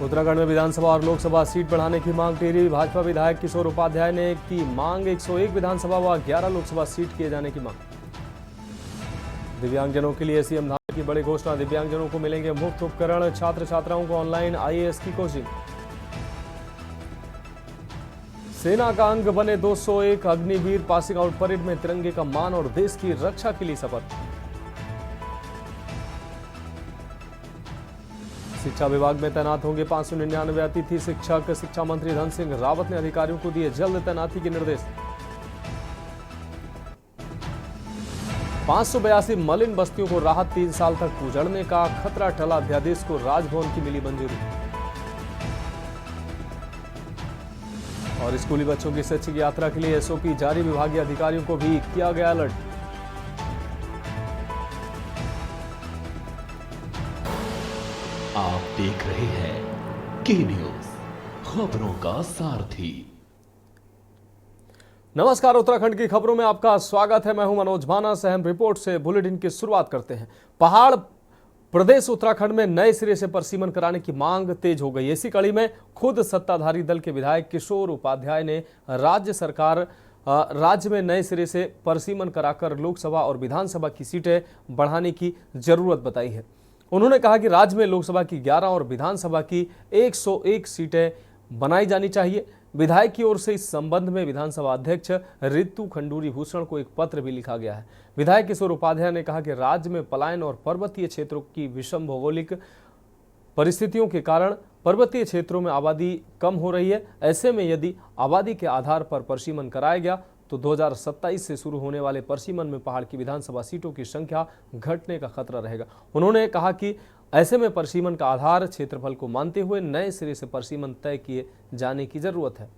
उत्तराखंड में विधानसभा और लोकसभा सीट बढ़ाने की मांग टिहरी। भाजपा विधायक किशोर उपाध्याय ने की मांग 101 विधानसभा व 11 लोकसभा सीट किए जाने की मांग। दिव्यांगजनों के लिए सीएम धाम की बड़ी घोषणा। दिव्यांगजनों को मिलेंगे मुफ्त उपकरण। छात्र छात्राओं को ऑनलाइन आईएएस की कोचिंग। सेना का अंग बने 201 अग्निवीर। पासिंग आउट परेड में तिरंगे का मान और देश की रक्षा के लिए शपथ। शिक्षा विभाग में तैनात होंगे 599 अतिथि शिक्षक। शिक्षा मंत्री धन सिंह रावत ने अधिकारियों को दिए जल्द तैनाती के निर्देश। 582 मलिन बस्तियों को राहत। 3 साल तक उजड़ने का खतरा टला। अध्यादेश को राजभवन की मिली मंजूरी। और स्कूली बच्चों की शैक्षिक यात्रा के लिए एसओपी जारी। विभागीय अधिकारियों को भी किया गया अलर्ट। आप देख रहे हैं के न्यूज, खबरों का सारथी। नमस्कार, उत्तराखंड की खबरों में आपका स्वागत है। मैं हूं मनोज मानस। अहम रिपोर्ट से बुलेटिन की शुरुआत करते हैं। पहाड़ प्रदेश उत्तराखंड में नए सिरे से परसीमन कराने की मांग तेज हो गई। इसी कड़ी में खुद सत्ताधारी दल के विधायक किशोर उपाध्याय ने राज्य में नए सिरे से परसीमन कराकर लोकसभा और विधानसभा की सीटें बढ़ाने की जरूरत बताई है। उन्होंने कहा कि राज्य में लोकसभा की 11 और विधानसभा की 101 सीटें बनाई जानी चाहिए। विधायक की ओर से इस संबंध में विधानसभा अध्यक्ष ऋतु खंडूरी भूषण को एक पत्र भी लिखा गया है। विधायक किशोर उपाध्याय ने कहा कि राज्य में पलायन और पर्वतीय क्षेत्रों की विषम भौगोलिक परिस्थितियों के कारण पर्वतीय क्षेत्रों में आबादी कम हो रही है। ऐसे में यदि आबादी के आधार पर परसीमन कराया गया तो 2027 से शुरू होने वाले परसीमन में पहाड़ की विधानसभा सीटों की संख्या घटने का खतरा रहेगा। उन्होंने कहा कि ऐसे में परसीमन का आधार क्षेत्रफल को मानते हुए नए सिरे से परसीमन तय किए जाने की जरूरत है।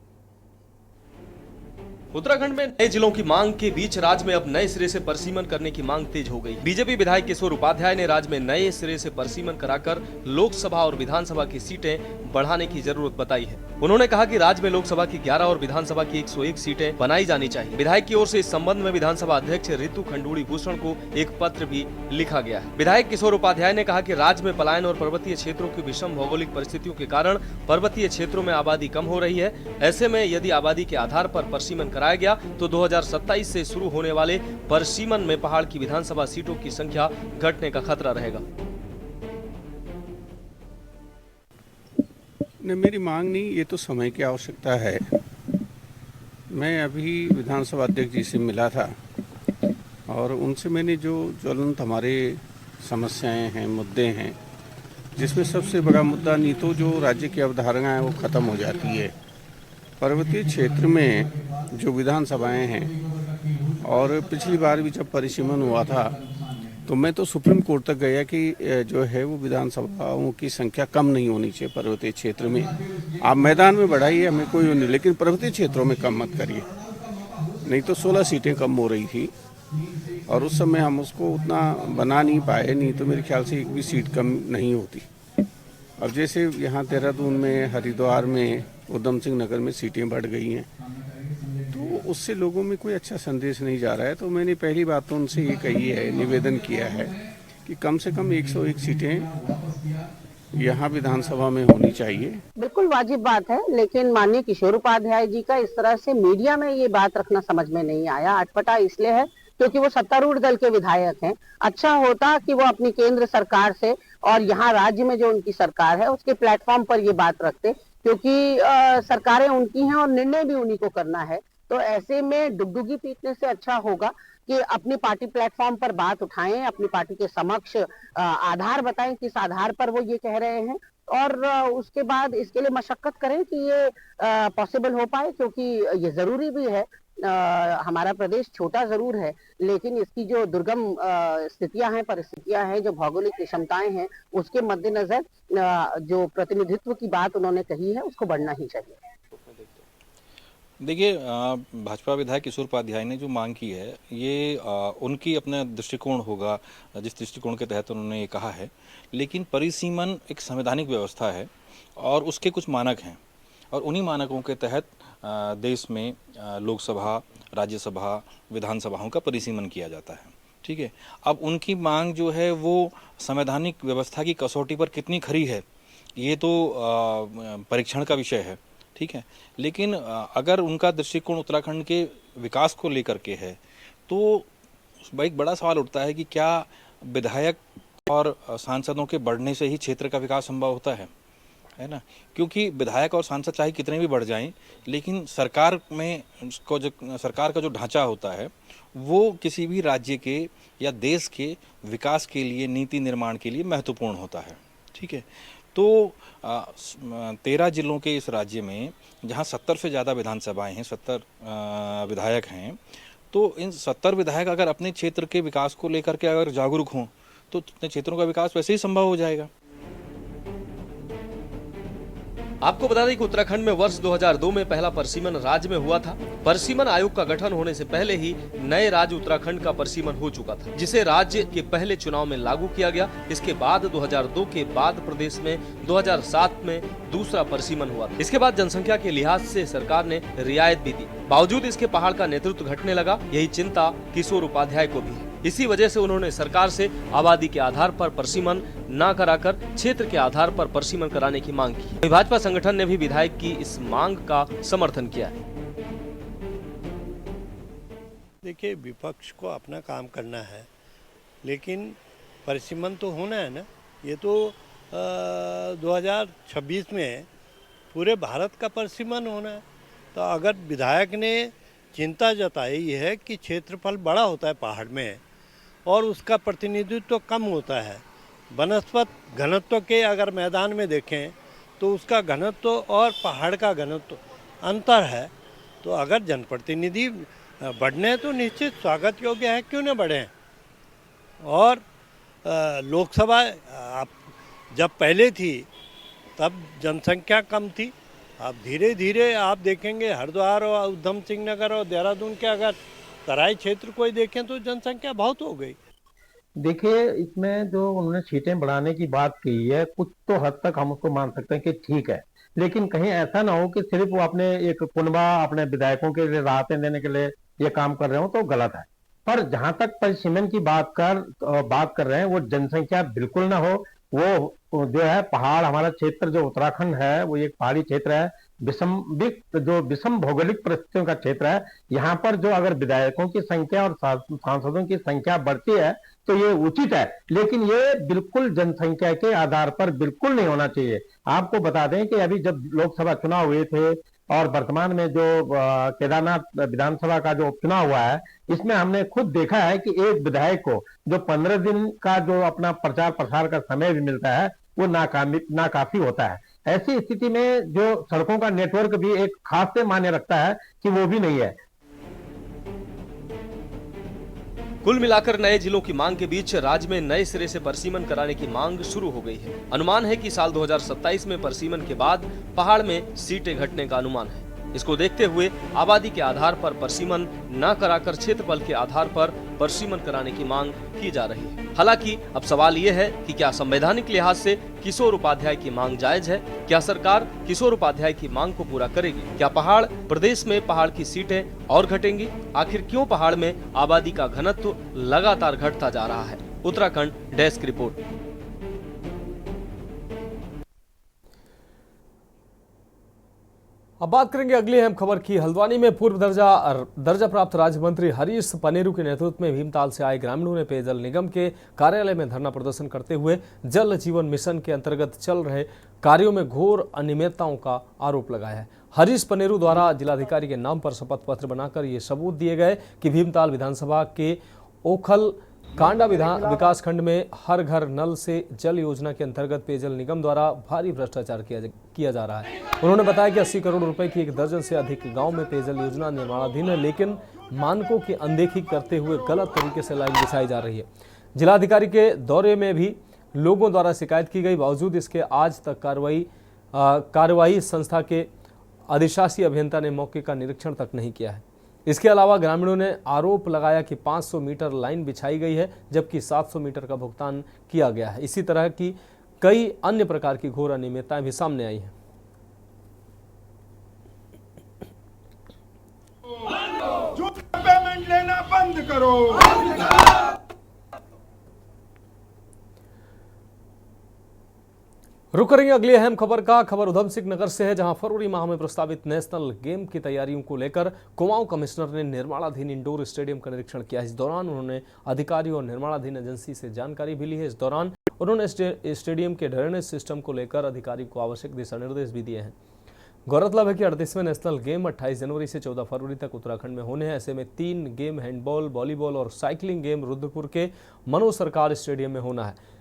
उत्तराखंड में नए जिलों की मांग के बीच राज्य में अब नए सिरे से परसीमन करने की मांग तेज हो गई। बीजेपी विधायक किशोर उपाध्याय ने राज्य में नए सिरे से परसीमन कराकर लोकसभा और विधानसभा की सीटें बढ़ाने की जरूरत बताई है। उन्होंने कहा कि राज्य में लोकसभा की 11 और विधानसभा की 101 सीटें बनाई जानी चाहिए। विधायक की ओर से इस संबंध में विधानसभा अध्यक्ष ऋतु खंडूरी भूषण को एक पत्र भी लिखा गया है। विधायक किशोर उपाध्याय ने कहा कि राज्य में पलायन और पर्वतीय क्षेत्रों की विषम भौगोलिक परिस्थितियों के कारण पर्वतीय क्षेत्रों में आबादी कम हो रही है। ऐसे में यदि आबादी के आधार पर परसीमन कराया गया तो 2027 से शुरू होने वाले परसीमन में पहाड़ की विधानसभा सीटों की संख्या घटने का खतरा रहेगा। नहीं, मेरी मांग नहीं, ये तो समय की आवश्यकता है। मैं अभी विधानसभा अध्यक्ष जी से मिला था और उनसे मैंने जो ज्वलंत हमारे समस्याएं हैं, मुद्दे हैं, जिसमें सबसे बड़ा मुद्दा नहीं तो जो राज्य की अवधारणा है वो ख़त्म हो जाती है। पर्वतीय क्षेत्र में जो विधानसभाएं हैं और पिछली बार भी जब परिसीमन हुआ था तो मैं तो सुप्रीम कोर्ट तक गया कि जो है वो विधानसभाओं की संख्या कम नहीं होनी चाहिए पर्वतीय क्षेत्र में। आप मैदान में बढ़ाइए, हमें कोई नहीं, लेकिन पर्वतीय क्षेत्रों में कम मत करिए। नहीं तो 16 सीटें कम हो रही थी और उस समय हम उसको उतना बना नहीं पाए, नहीं तो मेरे ख्याल से एक भी सीट कम नहीं होती। अब जैसे यहाँ देहरादून में, हरिद्वार में, उधम सिंह नगर में सीटें बढ़ गई हैं तो उससे लोगों में कोई अच्छा संदेश नहीं जा रहा है। तो मैंने पहली बात तो उनसे ये कही है, निवेदन किया है कि कम से कम 101 सीटें यहाँ विधानसभा में होनी चाहिए। बिल्कुल वाजिब बात है, लेकिन माननीय किशोर उपाध्याय जी का इस तरह से मीडिया में ये बात रखना समझ में नहीं आया। अटपटा इसलिए है क्योंकि वो सत्तारूढ़ दल के विधायक हैं। अच्छा होता कि वो अपनी केंद्र सरकार से और यहाँ राज्य में जो उनकी सरकार है उसके प्लेटफॉर्म पर ये बात रखते, क्योंकि सरकारें उनकी हैं और निर्णय भी उन्हीं को करना है। तो ऐसे में डुगडुगी पीटने से अच्छा होगा कि अपनी पार्टी प्लेटफॉर्म पर बात उठाएं, अपनी पार्टी के समक्ष आधार बताएं किस आधार पर वो ये कह रहे हैं और उसके बाद इसके लिए मशक्कत करें कि ये पॉसिबल हो पाए, क्योंकि ये जरूरी भी है। हमारा प्रदेश छोटा जरूर है लेकिन इसकी जो दुर्गम स्थितियां हैं, परिस्थितियां हैं, जो भौगोलिक विषमताएं हैं, उसके मद्देनजर जो प्रतिनिधित्व की बात उन्होंने कही है उसको बढ़ना ही चाहिए। देखिए, भाजपा विधायक किशोर उपाध्याय ने जो मांग की है ये उनकी अपना दृष्टिकोण होगा, जिस दृष्टिकोण के तहत उन्होंने ये कहा है। लेकिन परिसीमन एक संवैधानिक व्यवस्था है और उसके कुछ मानक हैं और उन्हीं मानकों के तहत देश में लोकसभा, राज्यसभा, विधानसभाओं का परिसीमन किया जाता है। ठीक है, अब उनकी मांग जो है वो संवैधानिक व्यवस्था की कसौटी पर कितनी खरी है ये तो परीक्षण का विषय है, ठीक है। लेकिन अगर उनका दृष्टिकोण उत्तराखंड के विकास को लेकर के है तो एक बड़ा सवाल उठता है कि क्या विधायक और सांसदों के बढ़ने से ही क्षेत्र का विकास संभव होता है ना। क्योंकि विधायक और सांसद चाहे कितने भी बढ़ जाएं, लेकिन सरकार में सरकार का जो ढांचा होता है वो किसी भी राज्य के या देश के विकास के लिए, नीति निर्माण के लिए महत्वपूर्ण होता है, ठीक है। तो 13 जिलों के इस राज्य में जहां 70 से ज़्यादा विधानसभाएं हैं, 70 विधायक हैं, तो इन 70 विधायक अगर अपने क्षेत्र के विकास को लेकर के अगर जागरूक हों तो अपने क्षेत्रों का विकास वैसे ही संभव हो जाएगा। आपको बता दें कि उत्तराखंड में वर्ष 2002 में पहला परसीमन राज्य में हुआ था। परसीमन आयोग का गठन होने से पहले ही नए राज्य उत्तराखंड का परसीमन हो चुका था, जिसे राज्य के पहले चुनाव में लागू किया गया। इसके बाद 2002 के बाद प्रदेश में 2007 में दूसरा परसीमन हुआ था। इसके बाद जनसंख्या के लिहाज से सरकार ने रियायत भी दी। बावजूद इसके पहाड़ का नेतृत्व घटने लगा। यही चिंता किशोर उपाध्याय को भी है। इसी वजह से उन्होंने सरकार से आबादी के आधार पर परसीमन न कराकर क्षेत्र के आधार पर परसीमन कराने की मांग की। भाजपा संगठन ने भी विधायक की इस मांग का समर्थन किया है। देखिए, विपक्ष को अपना काम करना है, लेकिन परसीमन तो होना है ना। ये तो 2026 में पूरे भारत का परसीमन होना है। तो अगर विधायक ने चिंता जताई है कि क्षेत्रफल बड़ा होता है पहाड़ में और उसका प्रतिनिधित्व तो कम होता है, वनस्पत घनत्व के अगर मैदान में देखें तो उसका घनत्व और पहाड़ का घनत्व अंतर है। तो अगर जनप्रतिनिधि बढ़ने हैं तो निश्चित स्वागत योग्य है, क्यों न बढ़े। और लोकसभा जब पहले थी तब जनसंख्या कम थी। अब धीरे धीरे आप देखेंगे हरिद्वार और उधम सिंह नगर और देहरादून के अगर तराई क्षेत्र को ही देखें तो जनसंख्या बहुत हो गई। देखिए, इसमें जो उन्होंने सीटें बढ़ाने की बात की है, कुछ तो हद तक हम उसको मान सकते हैं कि ठीक है, लेकिन कहीं ऐसा ना हो कि सिर्फ वो अपने एक कुनबा अपने विधायकों के लिए राहतें देने के लिए ये काम कर रहे हो तो गलत है। पर जहां तक परसीमन की बात कर रहे हैं, वो जनसंख्या बिल्कुल ना हो। वो जो है पहाड़, हमारा क्षेत्र जो उत्तराखंड है वो एक पहाड़ी क्षेत्र है, विषम भौगोलिक परिस्थितियों का क्षेत्र है। यहाँ पर जो अगर विधायकों की संख्या और सांसदों की संख्या बढ़ती है तो ये उचित है, लेकिन ये बिल्कुल जनसंख्या के आधार पर बिल्कुल नहीं होना चाहिए। आपको बता दें कि अभी जब लोकसभा चुनाव हुए थे और वर्तमान में जो केदारनाथ विधानसभा का जो उपचुनाव हुआ है, इसमें हमने खुद देखा है कि एक विधायक को जो 15 दिन का जो अपना प्रचार प्रसार का समय भी मिलता है वो नाकाफी होता है। ऐसी स्थिति में जो सड़कों का नेटवर्क भी एक खास से मायने रखता है कि वो भी नहीं है। कुल मिलाकर नए जिलों की मांग के बीच राज्य में नए सिरे से परसीमन कराने की मांग शुरू हो गई है। अनुमान है कि साल 2027 में परसीमन के बाद पहाड़ में सीटें घटने का अनुमान है। इसको देखते हुए आबादी के आधार पर परसीमन न कराकर क्षेत्रफल के आधार पर परसीमन कराने की मांग की जा रही है। हालांकि अब सवाल ये है कि क्या संवैधानिक लिहाज से किशोर उपाध्याय की मांग जायज है? क्या सरकार किशोर उपाध्याय की मांग को पूरा करेगी? क्या पहाड़ प्रदेश में पहाड़ की सीटें और घटेंगी? आखिर क्यों पहाड़ में आबादी का घनत्व लगातार घटता जा रहा है? Uttarakhand desk report. अब बात करेंगे अगली अहम खबर की। हल्द्वानी में पूर्व दर्जा प्राप्त राज्य मंत्री हरीश पनेरू के नेतृत्व में भीमताल से आए ग्रामीणों ने पेयजल निगम के कार्यालय में धरना प्रदर्शन करते हुए जल जीवन मिशन के अंतर्गत चल रहे कार्यों में घोर अनियमितताओं का आरोप लगाया है। हरीश पनेरू द्वारा जिलाधिकारी के नाम पर शपथ पत्र बनाकर ये सबूत दिए गए कि भीमताल विधानसभा के ओखल कांडा विकास खंड में हर घर नल से जल योजना के अंतर्गत पेयजल निगम द्वारा भारी भ्रष्टाचार किया जा रहा है। उन्होंने बताया कि 80 करोड़ रुपए की 1 दर्जन से अधिक गांव में पेयजल योजना निर्माणाधीन है, लेकिन मानकों की अनदेखी करते हुए गलत तरीके से लाइन बिछाई जा रही है। जिलाधिकारी के दौरे में भी लोगों द्वारा शिकायत की गई, बावजूद इसके आज तक कार्रवाई संस्था के अधिशासी अभियंता ने मौके का निरीक्षण तक नहीं किया है। इसके अलावा ग्रामीणों ने आरोप लगाया कि 500 मीटर लाइन बिछाई गई है, जबकि 700 मीटर का भुगतान किया गया है। इसी तरह की कई अन्य प्रकार की घोर अनियमितताएं भी सामने आई हैं। जो पेमेंट लेना बंद करो। रुक करेंगे अगली अहम खबर का। खबर उधम सिंह नगर से है, जहां फरवरी माह में प्रस्तावित नेशनल गेम की तैयारियों को लेकर कुमाऊं कमिश्नर ने निर्माणाधीन इंडोर स्टेडियम का निरीक्षण किया। इस दौरान उन्होंने अधिकारियों और निर्माणाधीन एजेंसी से जानकारी भी ली है। इस दौरान उन्होंने स्टेडियम के ड्रेनेज सिस्टम को लेकर अधिकारी को आवश्यक दिशा निर्देश भी दिए हैं। गौरतलब है कि 38वें नेशनल गेम 28 जनवरी से 14 फरवरी तक उत्तराखंड में होने हैं। ऐसे में 3 गेम हैंडबॉल, वॉलीबॉल और साइकिलिंग गेम रुद्रपुर के मनोज सरकार स्टेडियम में होना है,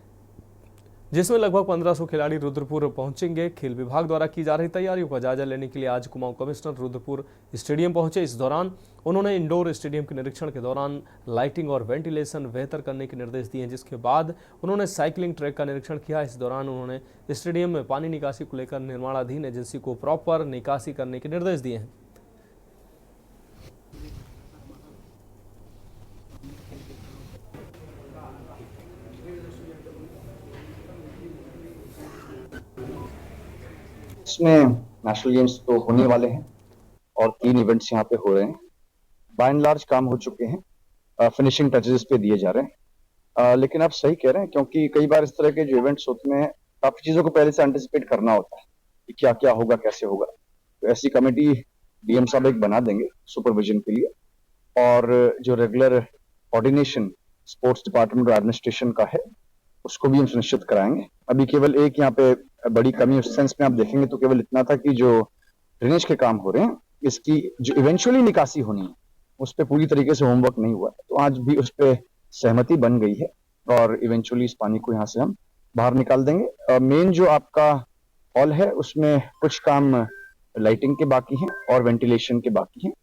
जिसमें लगभग 1500 खिलाड़ी रुद्रपुर पहुंचेंगे। खेल विभाग द्वारा की जा रही तैयारियों का जायजा लेने के लिए आज कुमाऊं कमिश्नर रुद्रपुर स्टेडियम पहुंचे। इस दौरान उन्होंने इंडोर स्टेडियम के निरीक्षण के दौरान लाइटिंग और वेंटिलेशन बेहतर करने के निर्देश दिए, जिसके बाद उन्होंने साइकिलिंग ट्रैक का निरीक्षण किया। इस दौरान उन्होंने स्टेडियम में पानी निकासी को लेकर निर्माणाधीन एजेंसी को प्रॉपर निकासी करने के निर्देश दिए हैं। इसमें नेशनल गेम्स तो होने वाले हैं और 3 इवेंट्स यहाँ पे हो रहे हैं। बाय एंड लार्ज काम हो चुके हैं, फिनिशिंग टचेस पे दिए जा रहे हैं। लेकिन आप सही कह रहे हैं, क्योंकि कई बार इस तरह के जो इवेंट्स होते हैं काफी चीजों को पहले से एंटिसिपेट करना होता है कि क्या क्या होगा, कैसे होगा। तो ऐसी कमेटी डीएम साहब एक बना देंगे सुपरविजन के लिए, और जो रेगुलर कोऑर्डिनेशन स्पोर्ट्स डिपार्टमेंट और एडमिनिस्ट्रेशन का है उसको भी हम सुनिश्चित कराएंगे। अभी केवल एक यहाँ पे बड़ी कमी उस सेंस में आप देखेंगे तो केवल इतना था कि जो ड्रेनेज के काम हो रहे हैं, इसकी जो इवेंचुअली निकासी होनी है उस पर पूरी तरीके से होमवर्क नहीं हुआ। तो आज भी उस पर सहमति बन गई है और इवेंचुअली इस पानी को यहाँ से हम बाहर निकाल देंगे। मेन जो आपका हॉल है उसमें कुछ काम लाइटिंग के बाकी हैं और वेंटिलेशन के बाकी हैं।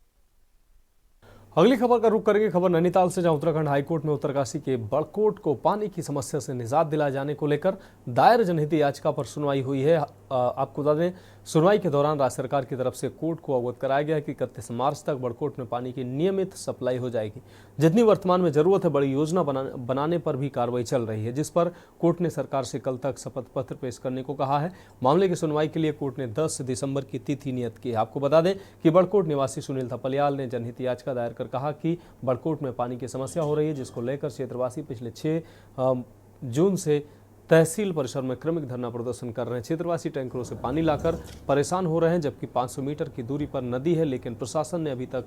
अगली खबर का रुख करेंगे खबर नैनीताल से, जहां उत्तराखंड हाईकोर्ट में उत्तरकाशी के बड़कोट को पानी की समस्या से निजात दिलाए जाने को लेकर दायर जनहित याचिका पर सुनवाई हुई है। आपको बता दें, सुनवाई के दौरान राज्य सरकार की तरफ से कोर्ट को अवगत कराया गया कि 31 मार्च तक बड़कोट में पानी की नियमित सप्लाई हो जाएगी। जितनी वर्तमान में जरूरत है, बड़ी योजना बनाने पर भी कार्रवाई चल रही है, जिस पर कोर्ट ने सरकार से कल तक शपथ पत्र पेश करने को कहा है। मामले की सुनवाई के लिए कोर्ट ने 10 दिसंबर की तिथि नियत की है। आपको बता दें कि बड़कोट निवासी सुनील थपलियाल ने जनहित याचिका दायर कर कहा कि बड़कोट में पानी की समस्या हो रही है, जिसको लेकर क्षेत्रवासी पिछले 6 जून से तहसील परिसर में क्रमिक धरना प्रदर्शन कर रहे हैं। क्षेत्रवासी टैंकरों से पानी लाकर परेशान हो रहे हैं, जबकि 500 मीटर की दूरी पर नदी है, लेकिन प्रशासन ने अभी तक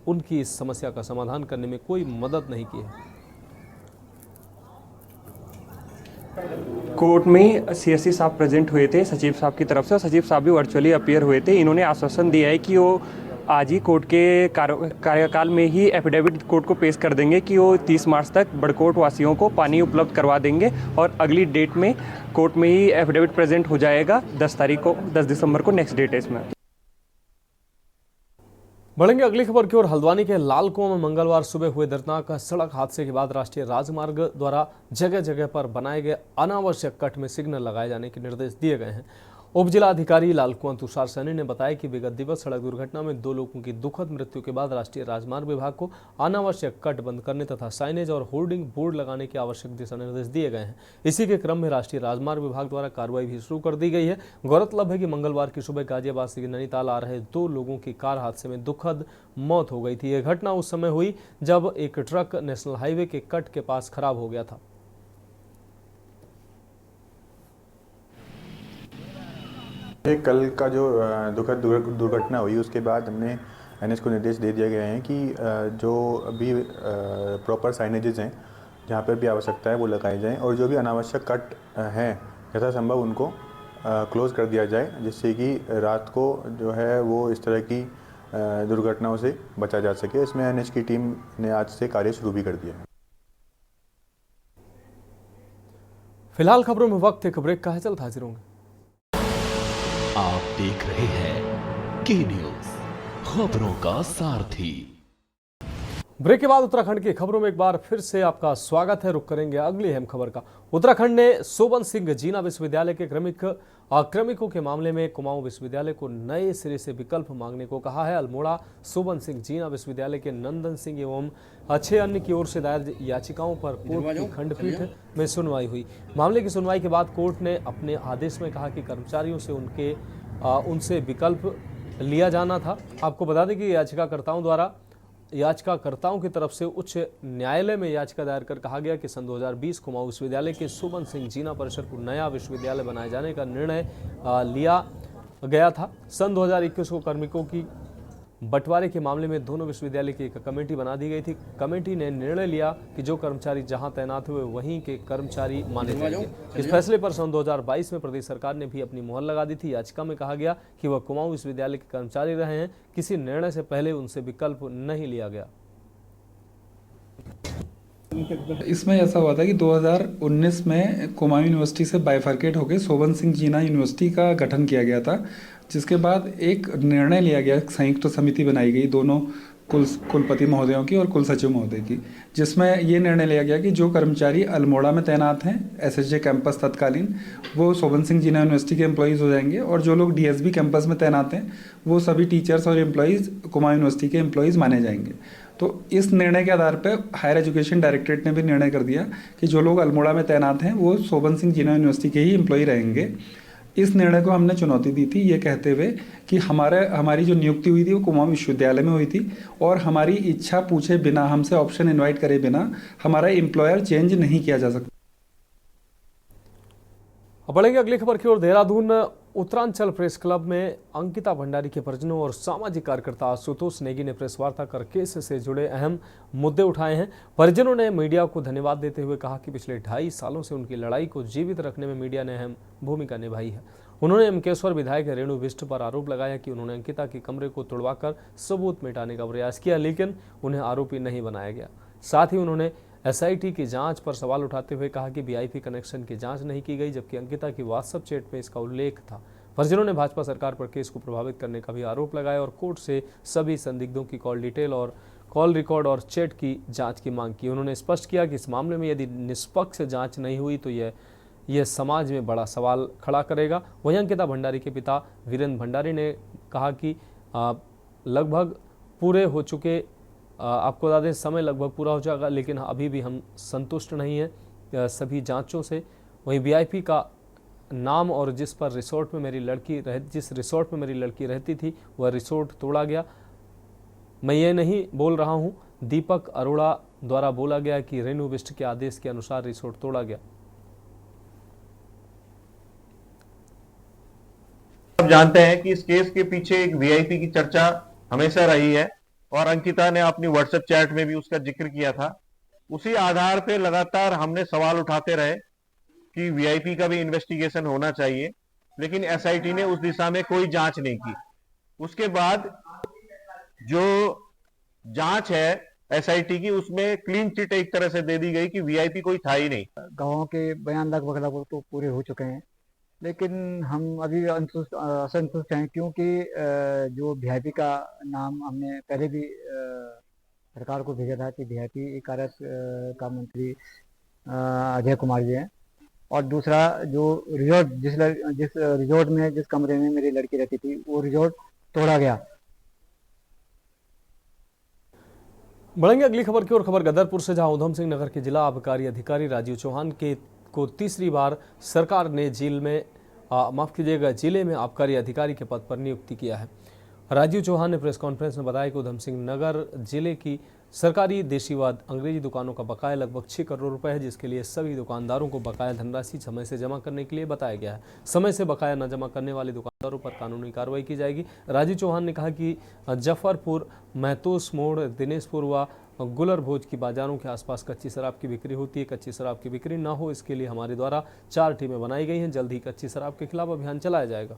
उनकी इस समस्या का समाधान करने में कोई मदद नहीं की है। कोर्ट में सीएससी साहब प्रेजेंट हुए थे सचिव साहब की तरफ से, और सचिव साहब भी वर्चुअली अपीयर हुए थे। इन्होंने आश्वासन दिया है कि वो आज ही कोर्ट के कार्यकाल में ही एफिडेविट कोर्ट को पेश कर देंगे कि वो 30 मार्च तक बड़कोट वासियों को पानी उपलब्ध करवा देंगे, और अगली डेट में कोर्ट में ही एफिडेविट प्रेजेंट हो जाएगा 10 दिसंबर को नेक्स्ट डेट है इसमें। बढ़ेंगे अगली खबर की ओर। हल्द्वानी के लाल कुआं में मंगलवार सुबह हुए दर्दनाक सड़क हादसे के बाद राष्ट्रीय राजमार्ग द्वारा जगह जगह पर बनाए गए अनावश्यक कट में सिग्नल लगाए जाने के निर्देश दिए गए हैं। उप जिला अधिकारी लाल कुआं तुषार सैनी ने बताया कि विगत दिवस सड़क दुर्घटना में 2 लोगों की दुखद मृत्यु के बाद राष्ट्रीय राजमार्ग विभाग को अनावश्यक कट बंद करने तथा साइनेज और होर्डिंग बोर्ड लगाने के आवश्यक दिशा निर्देश दिए गए हैं। इसी के क्रम में राष्ट्रीय राजमार्ग विभाग द्वारा कार्रवाई भी शुरू कर दी गई है। गौरतलब है कि मंगलवार की सुबह गाजियाबाद से नैनीताल आ रहे 2 लोगों की कार हादसे में दुखद मौत हो गई थी। यह घटना उस समय हुई जब एक ट्रक नेशनल हाईवे के कट के पास खराब हो गया था। कल का जो दुखद दुर्घटना हुई उसके बाद हमने एनएच को निर्देश दे दिए गए हैं कि जो अभी प्रॉपर साइनेजेस हैं जहाँ पर भी आवश्यकता है वो लगाए जाएं, और जो भी अनावश्यक कट हैं यथासंभव उनको क्लोज़ कर दिया जाए, जिससे कि रात को जो है वो इस तरह की दुर्घटनाओं से बचा जा सके। इसमें एनएच की टीम ने आज से कार्य शुरू भी कर दिया है। फिलहाल खबरों में वक्त एक ब्रेक का है, जल्द हाजिर होंगे। आप देख रहे हैं के न्यूज़, खबरों का सारथी। ब्रेक के बाद उत्तराखंड की खबरों में एक बार फिर से आपका स्वागत है। रुक करेंगे अगली अहम खबर का। उत्तराखंड ने सोबन सिंह जीना विश्वविद्यालय के क्रमिकों के मामले में कुमाऊं विश्वविद्यालय को नए सिरे से विकल्प मांगने को कहा है। अल्मोड़ा सोबन सिंह जीना विश्वविद्यालय के नंदन सिंह एवं 6 अन्य की ओर से दायर याचिकाओं पर कोर्ट की खंडपीठ में सुनवाई हुई। मामले की सुनवाई के बाद कोर्ट ने अपने आदेश में कहा कि कर्मचारियों से उनसे विकल्प लिया जाना था। आपको बता दें कि याचिकाकर्ताओं द्वारा याचिकाकर्ताओं की तरफ से उच्च न्यायालय में याचिका दायर कर कहा गया कि सन 2020 कुमाऊं विश्वविद्यालय के शोभन सिंह जीना परिसर को नया विश्वविद्यालय बनाए जाने का निर्णय लिया गया था। सन 2021 को कार्मिकों की बंटवारे के मामले में दोनों विश्वविद्यालय की एक कमेटी बना दी गई थी। कमेटी ने निर्णय लिया कि जो कर्मचारी जहां तैनात हुए वहीं के कर्मचारी माने जाएंगे। इस फैसले पर सन 2022 में प्रदेश सरकार ने भी अपनी मुहर लगा दी थी। याचिका में कहा गया कि वह कुमाऊं विश्वविद्यालय के कर्मचारी रहे हैं। किसी निर्णय से पहले उनसे विकल्प नहीं लिया गया। इसमें ऐसा हुआ था कि 2019 में कुमाऊं यूनिवर्सिटी से बाइफर्केट होकर शोभन सिंह जीना यूनिवर्सिटी का गठन किया गया था, जिसके बाद एक निर्णय लिया गया, संयुक्त समिति बनाई गई दोनों कुलपति महोदयों की और कुल सचिव महोदय की, जिसमें ये निर्णय लिया गया कि जो कर्मचारी अल्मोड़ा में तैनात हैं एसएसजे कैंपस तत्कालीन, वो शोभन सिंह जीना यूनिवर्सिटी के एम्प्लॉयज़ हो जाएंगे, और जो लोग डीएसबी कैंपस में तैनात हैं वो सभी टीचर्स और एम्प्लॉयज़ कुमाऊं यूनिवर्सिटी के एम्प्लॉयज़ माने जाएंगे। तो इस निर्णय के आधार पर हायर एजुकेशन डायरेक्टरेट ने भी निर्णय कर दिया कि जो लोग अल्मोड़ा में तैनात हैं वो शोभन सिंह जीना यूनिवर्सिटी के ही एम्प्लॉय रहेंगे। इस निर्णय को हमने चुनौती दी थी, ये कहते हुए कि हमारी जो नियुक्ति हुई थी वो कुमाऊं विश्वविद्यालय में हुई थी और हमारी इच्छा पूछे बिना, हमसे ऑप्शन इनवाइट करे बिना हमारा एम्प्लॉयर चेंज नहीं किया जा सकता। अब बढ़ेंगे अगली खबर की ओर। देहरादून उत्तरांचल प्रेस क्लब में अंकिता भंडारी के परिजनों और सामाजिक कार्यकर्ता आशुतोष नेगी ने प्रेस वार्ता कर केस से जुड़े अहम मुद्दे उठाए हैं। परिजनों ने मीडिया को धन्यवाद देते हुए कहा कि पिछले 2.5 सालों से उनकी लड़ाई को जीवित रखने में मीडिया ने अहम भूमिका निभाई है। उन्होंने एमकेश्वर विधायक रेणु बिष्ट पर आरोप लगाया कि उन्होंने अंकिता के कमरे को तोड़वाकर सबूत मिटाने का प्रयास किया, लेकिन उन्हें आरोपी नहीं बनाया गया। साथ ही उन्होंने एसआईटी की जांच पर सवाल उठाते हुए कहा कि वीआईपी कनेक्शन की जांच नहीं की गई, जबकि अंकिता की व्हाट्सएप चैट में इसका उल्लेख था। परिजनों ने भाजपा सरकार पर केस को प्रभावित करने का भी आरोप लगाया और कोर्ट से सभी संदिग्धों की कॉल डिटेल और कॉल रिकॉर्ड और चैट की जांच की मांग की। उन्होंने स्पष्ट किया कि इस मामले में यदि निष्पक्ष जांच नहीं हुई तो यह समाज में बड़ा सवाल खड़ा करेगा। वहीं अंकिता भंडारी के पिता वीरेंद्र भंडारी ने कहा कि लगभग पूरे हो चुके, आपको बता दें समय लगभग पूरा हो जाएगा, लेकिन अभी भी हम संतुष्ट नहीं हैं सभी जांचों से। वहीं वीआईपी का नाम और जिस रिसोर्ट में मेरी लड़की रहती थी वह रिसोर्ट तोड़ा गया। मैं ये नहीं बोल रहा हूं, दीपक अरोड़ा द्वारा बोला गया कि रेणु बिष्ट के आदेश के अनुसार रिसोर्ट तोड़ा गया। आप जानते हैं कि इस केस के पीछे एक वीआईपी की चर्चा हमेशा रही है और अंकिता ने अपनी व्हाट्सएप चैट में भी उसका जिक्र किया था। उसी आधार पे लगातार हमने सवाल उठाते रहे कि वीआईपी का भी इन्वेस्टिगेशन होना चाहिए, लेकिन एसआईटी ने उस दिशा में कोई जांच नहीं की। उसके बाद जो जांच है एसआईटी की, उसमें क्लीन चिट एक तरह से दे दी गई कि वीआईपी कोई था ही नहीं। गवाहों के बयान लगभग तो पूरे हो चुके हैं, लेकिन हम अभी असंतुष्ट हैं, क्योंकि जो वीआईपी का नाम हमने पहले भी सरकार को भेजा था कि वीआईपी कार्यरत का मंत्री अजय कुमार जी हैं, और दूसरा जो रिजॉर्ट जिस रिजॉर्ट में जिस कमरे में मेरी लड़की रहती थी वो रिजॉर्ट तोड़ा गया। बढ़ेंगे अगली खबर की ओर। खबर गदरपुर से, जहां उधम सिंह नगर के जिला आबकारी अधिकारी राजीव चौहान को तीसरी बार सरकार ने जिले में आबकारी अधिकारी के पद पर नियुक्ति किया है। राजीव चौहान ने प्रेस कॉन्फ्रेंस में बताया कि उधम सिंह नगर जिले की सरकारी देशीवाद अंग्रेजी दुकानों का बकाया लगभग 6 करोड़ रुपए है, जिसके लिए सभी दुकानदारों को बकाया धनराशि समय से जमा करने के लिए बताया गया है। समय से बकाया न जमा करने वाले दुकानदारों पर कानूनी कार्रवाई की जाएगी। राजीव चौहान ने कहा कि जफरपुर, महतोस मोड़, दिनेशपुर व गुलर भोज की बाजारों के आसपास कच्ची शराब की बिक्री होती है। कच्ची शराब की बिक्री न हो, इसके लिए हमारे द्वारा 4 टीमें बनाई गई हैं। जल्द ही कच्ची शराब के खिलाफ अभियान चलाया जाएगा।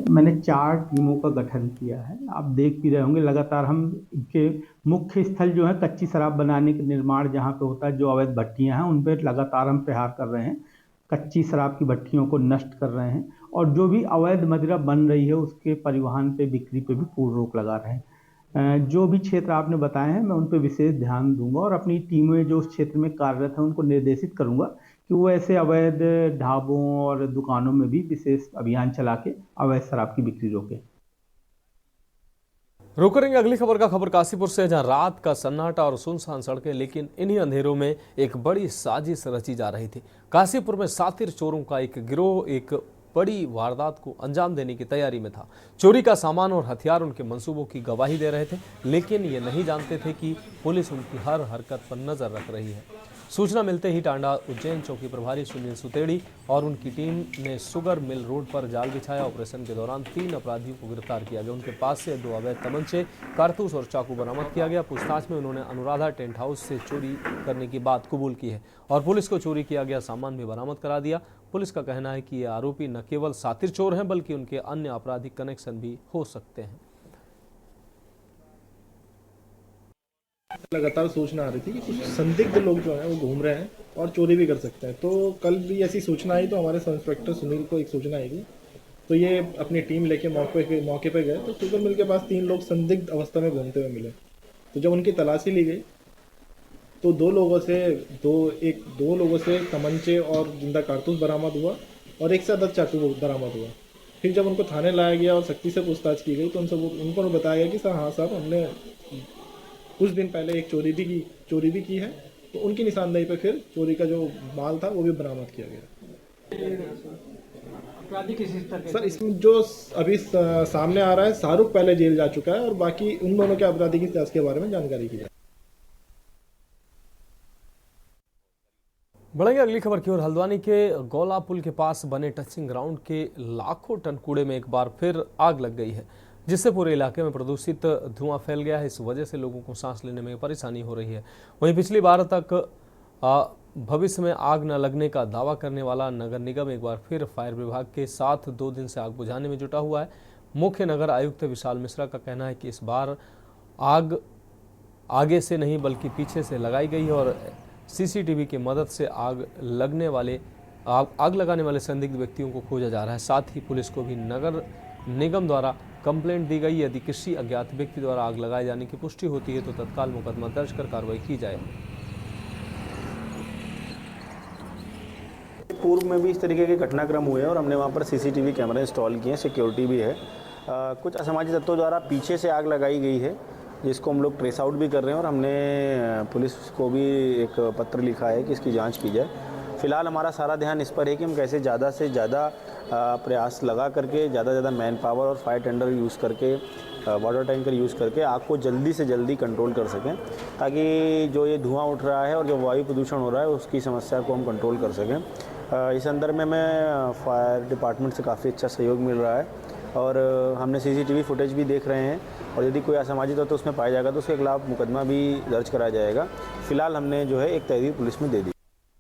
मैंने 4 टीमों का गठन किया है। आप देख भी रहे होंगे, लगातार हम इनके मुख्य स्थल जो है कच्ची शराब बनाने के निर्माण जहाँ पे होता है, जो अवैध भट्टियाँ हैं उन पर लगातार हम प्रहार कर रहे हैं। कच्ची शराब की भट्टियों को नष्ट कर रहे हैं और जो भी अवैध मदिरा बन रही है उसके परिवहन पे, बिक्री पे भी पूर्ण रोक लगा रहे हैं। जो भी क्षेत्र आपने बताए हैं मैं उन पर विशेष ध्यान दूंगा और अपनी टीमें जो उस क्षेत्र में कार्यरत हैं उनको निर्देशित करूंगा कि वो ऐसे अवैध ढाबों और दुकानों में भी विशेष अभियान चला के अवैध शराब की बिक्री रोके। रुक करेंगे अगली खबर का। खबर काशीपुर से, जहां रात का सन्नाटा और सुनसान सड़कें, लेकिन इन्हीं अंधेरों में एक बड़ी साजिश रची जा रही थी। काशीपुर में सातिर चोरों का एक गिरोह एक बड़ी वारदात को अंजाम देने की तैयारी में था। चोरी का सामान और हथियार उनके मंसूबों की गवाही दे रहे थे, लेकिन ये नहीं जानते थे कि पुलिस उनकी हर हरकत पर नजर रख रही है। सूचना मिलते ही टांडा उज्जैन चौकी प्रभारी सुनील सुतेड़ी और उनकी टीम ने शुगर मिल रोड पर जाल बिछाया। ऑपरेशन के दौरान 3 अपराधियों को गिरफ्तार किया गया। उनके पास से 2 अवैध तमंचे, कारतूस और चाकू बरामद किया गया। पूछताछ में उन्होंने अनुराधा टेंट हाउस से चोरी करने की बात कबूल की है और पुलिस को चोरी किया गया सामान भी बरामद करा दिया। पुलिस का कहना है कि ये आरोपी न केवल सातिर चोर हैं बल्कि उनके अन्य आपराधिक कनेक्शन भी हो सकते हैं। लगातार सूचना आ रही थी कि कुछ संदिग्ध लोग जो हैं वो घूम रहे हैं और चोरी भी कर सकते हैं। तो कल भी ऐसी सूचना आई तो हमारे सब इंस्पेक्टर सुनील को एक सूचना आई थी, तो ये अपनी टीम लेके मौके पे गए तो शुगर मिल के पास 3 लोग संदिग्ध अवस्था में घूमते हुए मिले। तो जब उनकी तलाशी ली गई तो 2 लोगों से तमंचे और जिंदा कारतूस बरामद हुआ और 1 से अधिक चाकू बरामद हुआ। फिर जब उनको थाने लाया गया और सख्ती से पूछताछ की गई तो उनको बताया गया कि सर हाँ साहब, हमने कुछ दिन पहले एक चोरी भी की है। तो उनकी निशानदेही पे फिर चोरी का जो माल था वो भी बरामद किया गया। सर इसमें जो अभी सामने आ रहा है, शाहरुख पहले जेल जा चुका है और बाकी उन दोनों के आपराधिक इतिहास के बारे में जानकारी की जाए। बढ़ेंगे अगली खबर की ओर। हल्द्वानी के गौला पुल के पास बने टचिंग ग्राउंड के लाखों टन कूड़े में एक बार फिर आग लग गई है, जिससे पूरे इलाके में प्रदूषित धुआं फैल गया है। इस वजह से लोगों को सांस लेने में परेशानी हो रही है। वहीं पिछली बार तक भविष्य में आग न लगने का दावा करने वाला नगर निगम एक बार फिर फायर विभाग के साथ 2 दिन से आग बुझाने में जुटा हुआ है। मुख्य नगर आयुक्त विशाल मिश्रा का कहना है कि इस बार आग आगे से नहीं बल्कि पीछे से लगाई गई है और सीसीटीवी की मदद से आग लगाने वाले संदिग्ध व्यक्तियों को खोजा जा रहा है। साथ ही पुलिस को भी नगर निगम द्वारा कंप्लेंट दी गई। यदि किसी अज्ञात व्यक्ति द्वारा आग लगाए जाने की पुष्टि होती है तो तत्काल मुकदमा दर्ज कर कार्रवाई की जाए। पूर्व में भी इस तरीके के घटनाक्रम हुए हैं और हमने वहाँ पर सीसीटीवी कैमरे इंस्टॉल किए हैं, सिक्योरिटी भी है। कुछ असामाजिक तत्वों द्वारा पीछे से आग लगाई गई है, जिसको हम लोग ट्रेस आउट भी कर रहे हैं और हमने पुलिस को भी एक पत्र लिखा है कि इसकी जांच की जाए। फिलहाल हमारा सारा ध्यान इस पर है कि हम कैसे ज़्यादा से ज़्यादा प्रयास लगा करके ज़्यादा मैन पावर और फायर टेंडर यूज़ करके, वाटर टैंकर यूज़ करके आग को जल्दी से जल्दी कंट्रोल कर सकें, ताकि जो ये धुआं उठ रहा है और जो वायु प्रदूषण हो रहा है उसकी समस्या को हम कंट्रोल कर सकें। इस संदर्भ में हमें फायर डिपार्टमेंट से काफ़ी अच्छा सहयोग मिल रहा है और हमने सीसीटीवी फुटेज भी देख रहे हैं और यदि कोई असामाजिक तत्व उसमें पाया जाएगा तो उसके खिलाफ मुकदमा भी दर्ज कराया जाएगा। फिलहाल हमने जो है एक तहरीर पुलिस में दे दी।